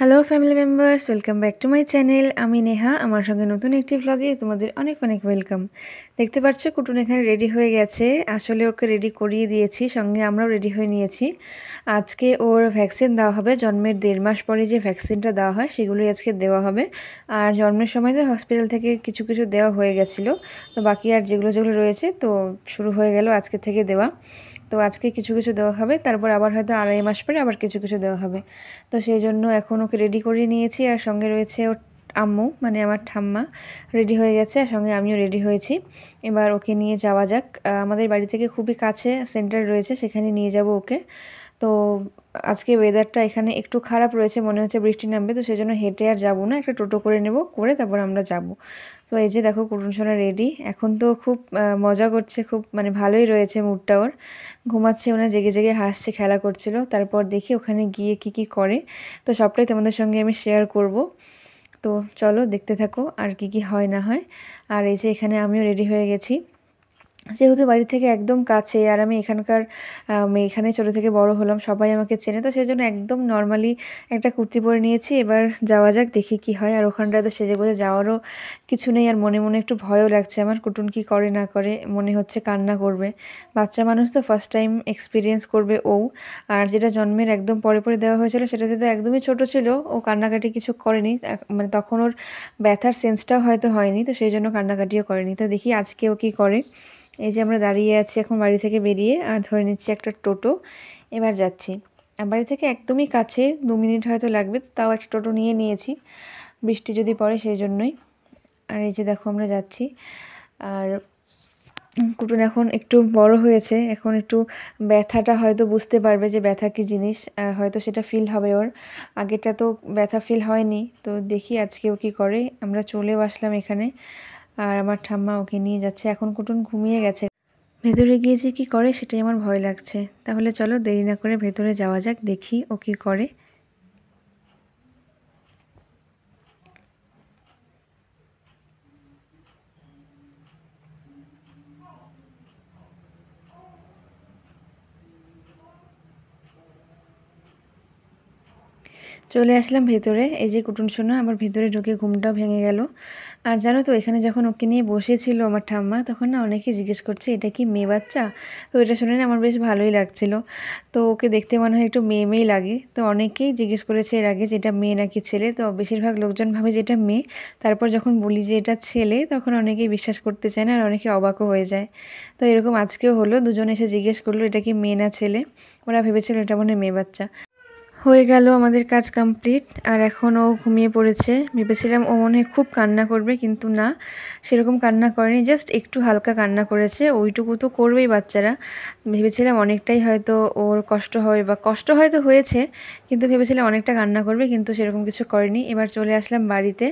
Hello family members, welcome back to my channel. আমি নেহা। আমার সঙ্গে নতুন একটি ভ্লগে তোমাদের অনেক অনেক ওয়েলকাম। দেখতে পাচ্ছ কুটুন এখানে রেডি হয়ে গেছে। আসলে ওকে রেডি করিয়ে দিয়েছি, সঙ্গে আমরাও রেডি হয়ে নিয়েছি। আজকে ওর ভ্যাকসিন দেওয়া হবে। জন্মের 1.5 মাস পরে যে ভ্যাকসিনটা দেওয়া হয় সেগুলোই আজকে দেওয়া হবে। আর জন্মের সময় তো হসপিটাল থেকে কিছু কিছু দেওয়া হয়ে গেছিলো, তো বাকি আর যেগুলো যেগুলো রয়েছে তো শুরু হয়ে গেল আজকে থেকে দেওয়া। তো আজকে কিছু কিছু দেওয়া হবে, তারপর আবার হয়তো 2.5 মাস পরে আবার কিছু কিছু দেওয়া হবে। তো সেই জন্য এখন ওকে রেডি করিয়ে নিয়েছি, আর সঙ্গে রয়েছে ওর আম্মু মানে আমার ঠাম্মা রেডি হয়ে গেছে, আর সঙ্গে আমিও রেডি হয়েছি। এবার ওকে নিয়ে যাওয়া যাক। আমাদের বাড়ি থেকে খুবই কাছে সেন্টার রয়েছে, সেখানে নিয়ে যাব ওকে। তো আজকে ওয়েদারটা এখানে একটু খারাপ রয়েছে, মনে হচ্ছে বৃষ্টি নামবে, তো সেজন্য হেঁটে আর যাবো না, একটা টোটো করে নেব, করে তারপর আমরা যাব। তো এই যে দেখো কুটুম সোনা রেডি। এখন তো খুব মজা করছে, খুব মানে ভালোই রয়েছে মুডটা ওর। ঘুমাচ্ছে ওনা, জেগে জেগে হাসছে, খেলা করছিল। তারপর দেখি ওখানে গিয়ে কি কি করে, তো সবটাই তোমাদের সঙ্গে আমি শেয়ার করব। তো চলো দেখতে থাকো আর কি কি হয় না হয়। আর এই যে এখানে আমিও রেডি হয়ে গেছি, যেহেতু বাড়ি থেকে একদম কাছে, আর আমি এখানকার এখানে ছোটো থেকে বড় হলাম, সবাই আমাকে চেনে, তো সেই জন্য একদম নর্মালি একটা কুর্তি পরে নিয়েছি। এবার যাওয়া যাক, দেখি কি হয়। আর ওখানটায় তো সেজে গুজে যাওয়ারও কিছু নেই, আর মনে মনে একটু ভয়ও লাগছে আমার, কুটুন কি করে না করে, মনে হচ্ছে কান্না করবে। বাচ্চা মানুষ তো ফার্স্ট টাইম এক্সপিরিয়েন্স করবে ও। আর যেটা জন্মের একদম পরে পরে দেওয়া হয়েছিল সেটাতে তো একদমই ছোট ছিল, ও কান্নাকাটি কিছু করেনি, মানে তখন ওর ব্যথার সেন্সটাও হয়তো হয়নি, তো সেই জন্য কান্নাকাটিও করেনি। তো দেখি আজকে ও কী করে। এই যে আমরা দাঁড়িয়ে আছি এখন বাড়ি থেকে বেরিয়ে, আর ধরে নিচ্ছি একটা টোটো, এবার যাচ্ছি। বাড়ি থেকে একদমই কাছে, 2 মিনিট হয়তো লাগবে, তাও একটা টোটো নিয়ে নিয়েছি, বৃষ্টি যদি পড়ে সেই জন্যই। আর এই যে দেখো আমরা যাচ্ছি। আর কুটুন এখন একটু বড় হয়েছে, এখন একটু ব্যথাটা হয়তো বুঝতে পারবে যে ব্যথা কী জিনিস, হয়তো সেটা ফিল হবে ওর। আগেটা তো ব্যথা ফিল হয়নি। তো দেখি আজকে ও কী করে। আমরা চলেও আসলাম এখানে, আর আমার ঠাম্মা ওকে নিয়ে যাচ্ছে। এখন কুটুন ঘুমিয়ে গেছে, ভেতরে গিয়ে যে কী করে সেটাই আমার ভয় লাগছে। তাহলে চলো দেরি না করে ভেতরে যাওয়া যাক, দেখি ও কী করে। চলে আসলাম ভেতরে। এই যে কুটুন সোনা আমার ভেতরে ঢুকে ঘুমটাও ভেঙে গেল। আর জানো তো এখানে যখন ওকে নিয়ে বসেছিল আমার ঠাম্মা, তখন না অনেকে জিজ্ঞেস করছে এটা কি মেয়ে বাচ্চা। তো এটা শুনে না আমার বেশ ভালোই লাগছিল। তো ওকে দেখতে মনে হয় একটু মেয়ে মেয়েই লাগে। তো অনেকেই জিজ্ঞেস করেছে এর আগে যে এটা মেয়ে নাকি ছেলে। তো বেশিরভাগ লোকজন ভাবে যে এটা মেয়ে। তারপর যখন বলি যে এটা ছেলে, তখন অনেকেই বিশ্বাস করতে চায় না, আর অনেকে অবাকও হয়ে যায়। তো এরকম আজকেও হলো, দুজন এসে জিজ্ঞেস করলো এটা কি মেয়ে না ছেলে। ওরা ভেবেছিল এটা মনে হয় মেয়ে বাচ্চা। হয়ে গেল আমাদের কাজ কমপ্লিট, আর এখন ও ঘুমিয়ে পড়েছে। ভেবেছিলাম ও মনে হয় খুব কান্না করবে, কিন্তু না, সেরকম কান্না করেনি, জাস্ট একটু হালকা কান্না করেছে, ওইটুকু তো করবেই বাচ্চারা। ভেবেছিলাম অনেকটাই হয়তো ওর কষ্ট হবে, বা কষ্ট হয়তো হয়েছে, কিন্তু ভেবেছিলাম অনেকটা কান্না করবে, কিন্তু সেরকম কিছু করেনি। এবার চলে আসলাম বাড়িতে।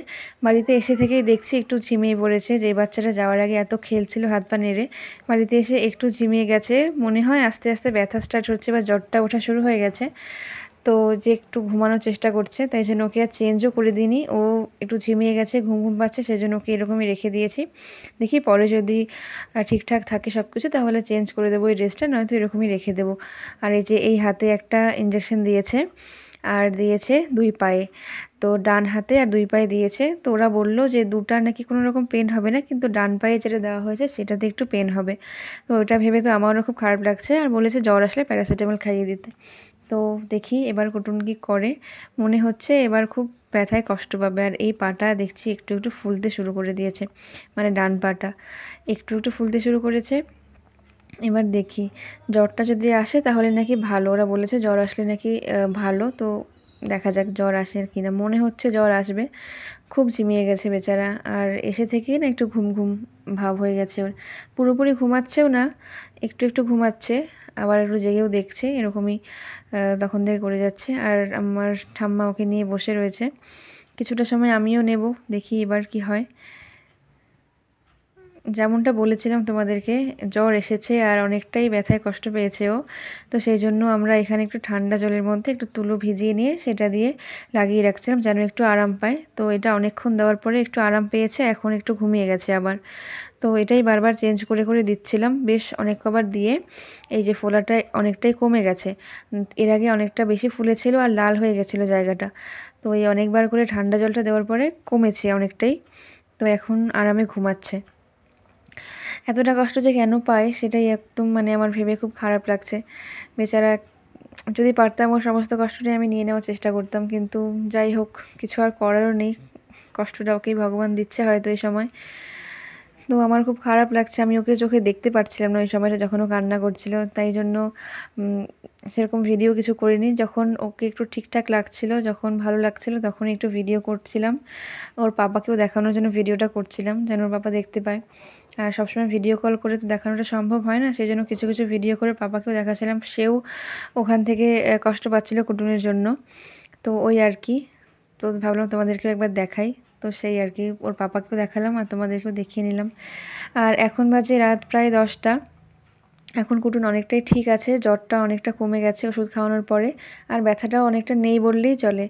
বাড়িতে এসে থেকেই দেখছি একটু ঝিমিয়ে পড়েছে, যে বাচ্চাটা যাওয়ার আগে এত খেলছিল হাত পা নেড়ে, বাড়িতে এসে একটু ঝিমিয়ে গেছে। মনে হয় আস্তে আস্তে ব্যথা স্টার্ট হচ্ছে, বা জ্বরটা ওঠা শুরু হয়ে গেছে। তো যে একটু ঘুমানোর চেষ্টা করছে, তাই জন্য ওকে আর চেঞ্জও করে দিইনি। ও একটু ঝিমিয়ে গেছে, ঘুম ঘুম পাচ্ছে, সেই জন্য ওকে এরকমই রেখে দিয়েছি। দেখি পরে যদি ঠিকঠাক থাকে সব কিছু, তাহলে চেঞ্জ করে দেবো এই ড্রেসটা, নয়তো এরকমই রেখে দেবো। আর এই যে এই হাতে একটা ইঞ্জেকশন দিয়েছে, আর দিয়েছে 2 পায়ে। তো ডান হাতে আর 2 পায়ে দিয়েছে। তো ওরা বললো যে দুটা নাকি কোনো রকম পেন হবে না, কিন্তু ডান পায়ে যেটা দেওয়া হয়েছে সেটাতে একটু পেন হবে। তো ওটা ভেবে তো আমারও খুব খারাপ লাগছে, আর বলেছে জ্বর আসলে প্যারাসিটামল খাইয়ে দিতে। তো দেখি এবার কুটুন কি করে। মনে হচ্ছে এবার খুব ব্যথায় কষ্ট পাবে। আর এই পাটা দেখছি একটু একটু ফুলতে শুরু করে দিয়েছে, মানে ডান পাটা একটু একটু ফুলতে শুরু করেছে। এবার দেখি জ্বরটা যদি আসে তাহলে নাকি ভালো, ওরা বলেছে জ্বর আসলে নাকি ভালো। তো দেখা যাক জ্বর আসে কি না, মনে হচ্ছে জ্বর আসবে। খুব ঝিমিয়ে গেছে বেচারা, আর এসে থেকেই না একটু ঘুম ঘুম ভাব হয়ে গেছে ওর। পুরোপুরি ঘুমাচ্ছেও না, একটু একটু ঘুমাচ্ছে, আবার একটু জেগেও দেখছে, এরকমই তখন থেকে করে যাচ্ছে। আর আমার ঠাম্মা ওকে নিয়ে বসে রয়েছে, কিছুটা সময় আমিও নেব, দেখি এবার কি হয়। যেমনটা বলেছিলাম তোমাদেরকে, জ্বর এসেছে আর অনেকটাই ব্যথায় কষ্ট পেয়েছে ও। তো সেই জন্য আমরা এখানে একটু ঠান্ডা জলের মধ্যে একটু তুলো ভিজিয়ে নিয়ে সেটা দিয়ে লাগিয়ে রাখছিলাম, যেন একটু আরাম পায়। তো এটা অনেকক্ষণ দেওয়ার পরে একটু আরাম পেয়েছে, এখন একটু ঘুমিয়ে গেছে আবার। তো এটাই বারবার চেঞ্জ করে করে দিচ্ছিলাম, বেশ অনেক কবার দিয়ে। এই যে ফোলাটা অনেকটাই কমে গেছে, এর আগে অনেকটা বেশি ফুলেছিল আর লাল হয়ে গেছিলো জায়গাটা। তো এই অনেকবার করে ঠান্ডা জলটা দেওয়ার পরে কমেছে অনেকটাই। তো এখন আরামে ঘুমাচ্ছে। এতটা কষ্ট যে কেন পায় সেটাই একদম মানে আমার ভেবে খুব খারাপ লাগছে। বেচারা, যদি পারতাম ওর সমস্ত কষ্টটাই আমি নিয়ে নেওয়ার চেষ্টা করতাম, কিন্তু যাই হোক, কিছু আর করারও নেই। কষ্টটা ওকেই ভগবান দিচ্ছে হয়তো এই সময়। তো আমার খুব খারাপ লাগছে, আমি ওকে চোখে দেখতে পারছিলাম না ওই সময়টা যখন ও কান্না করছিল, তাই জন্য সেরকম ভিডিও কিছু করিনি। যখন ওকে একটু ঠিকঠাক লাগছিল, যখন ভালো লাগছিল, তখনই একটু ভিডিও করছিলাম। ওর পাপাকেও দেখানোর জন্য ভিডিওটা করছিলাম, যেন ওর পাপা দেখতে পায়। আর সবসময় ভিডিও কল করে তো দেখানোটা সম্ভব হয় না, সেই জন্য কিছু কিছু ভিডিও করে পাপাকেও দেখাচ্ছিলাম। সেও ওখান থেকে কষ্ট পাচ্ছিল কুটুনের জন্য। তো ওই আর কি, তো ভাবলাম তোমাদেরকেও একবার দেখাই। তো সেই আর কি, ওর পাপাকেও দেখালাম আর তোমাদেরকেও দেখিয়ে নিলাম। আর এখন বাজে রাত প্রায় 10টা। এখন কুটুন অনেকটাই ঠিক আছে, জ্বরটা অনেকটা কমে গেছে ওষুধ খাওয়ানোর পরে, আর ব্যথাটাও অনেকটা নেই বললেই চলে।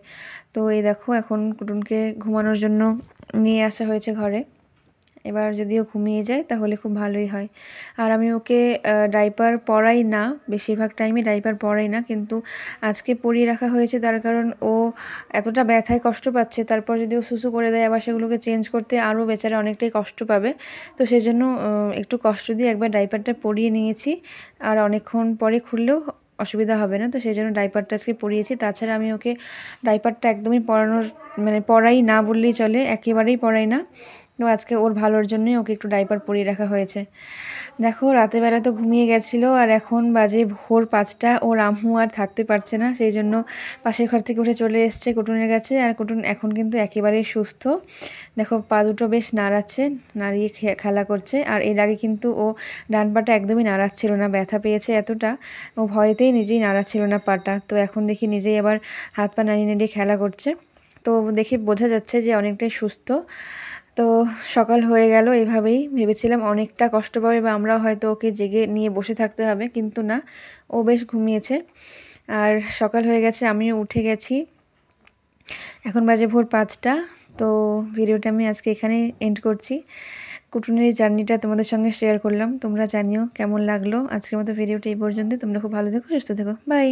তো এই দেখো, এখন কুটুনকে ঘুমানোর জন্য নিয়ে আসা হয়েছে ঘরে। এবার যদিও ঘুমিয়ে যায় তাহলে খুব ভালোই হয়। আর আমি ওকে ডাইপার পরাই না, বেশিরভাগ টাইমে ডাইপার পরাই না, কিন্তু আজকে পরিয়ে রাখা হয়েছে তার কারণ ও এতটা ব্যথায় কষ্ট পাচ্ছে, তারপর যদি ও সুসু করে দেয় আবার সেগুলোকে চেঞ্জ করতে আরও বেচারা অনেকটাই কষ্ট পাবে। তো সেই জন্য একটু কষ্ট দিয়ে একবার ডাইপারটা পরিয়ে নিয়েছি। আর অনেকক্ষণ পরে খুললেও অসুবিধা হবে না, তো সেই জন্য ডাইপারটা আজকে পরিয়েছি। তাছাড়া আমি ওকে ডাইপারটা একদমই পরানোর মানে পরাই না বললেই চলে, একেবারেই পরাই না। তো আজকে ওর ভালোর জন্যই ওকে একটু ডাইপার পরিয়ে রাখা হয়েছে। দেখো, রাতের বেলা তো ঘুমিয়ে গেছিলো, আর এখন বাজে ভোর 5টা। ওর আম্মু আর থাকতে পারছে না, সেই জন্য পাশের ঘর থেকে উঠে চলে এসছে কুটুনের কাছে। আর কুটুন এখন কিন্তু একেবারেই সুস্থ। দেখো, পা দুটো বেশ নাড়াচ্ছে, নাড়িয়ে খেলা করছে। আর এর আগে কিন্তু ও ডান পাটা একদমই নাড়াচ্ছিল না, ব্যথা পেয়েছে এতটা, ও ভয়েতেই নিজেই নাড়াচ্ছিল না পাটা। তো এখন দেখি নিজেই আবার হাত পা নাড়িয়ে নাড়িয়ে খেলা করছে। তো দেখে বোঝা যাচ্ছে যে অনেকটাই সুস্থ। তো সকাল হয়ে গেল, এভাবেই ভেবেছিলাম অনেকটা কষ্ট পাবে বা আমরাও হয়তো ওকে জেগে নিয়ে বসে থাকতে হবে, কিন্তু না, ও বেশ ঘুমিয়েছে। আর সকাল হয়ে গেছে, আমিও উঠে গেছি। এখন বাজে ভোর 5টা। তো ভিডিওটা আমি আজকে এখানেই এন্ড করছি। কুটুনের এই জার্নিটা তোমাদের সঙ্গে শেয়ার করলাম। তোমরা জানিও কেমন লাগলো। আজকের মতো ভিডিওটা এই পর্যন্ত। তোমরা খুব ভালো থেকো, সুস্থ থেকো, বাই।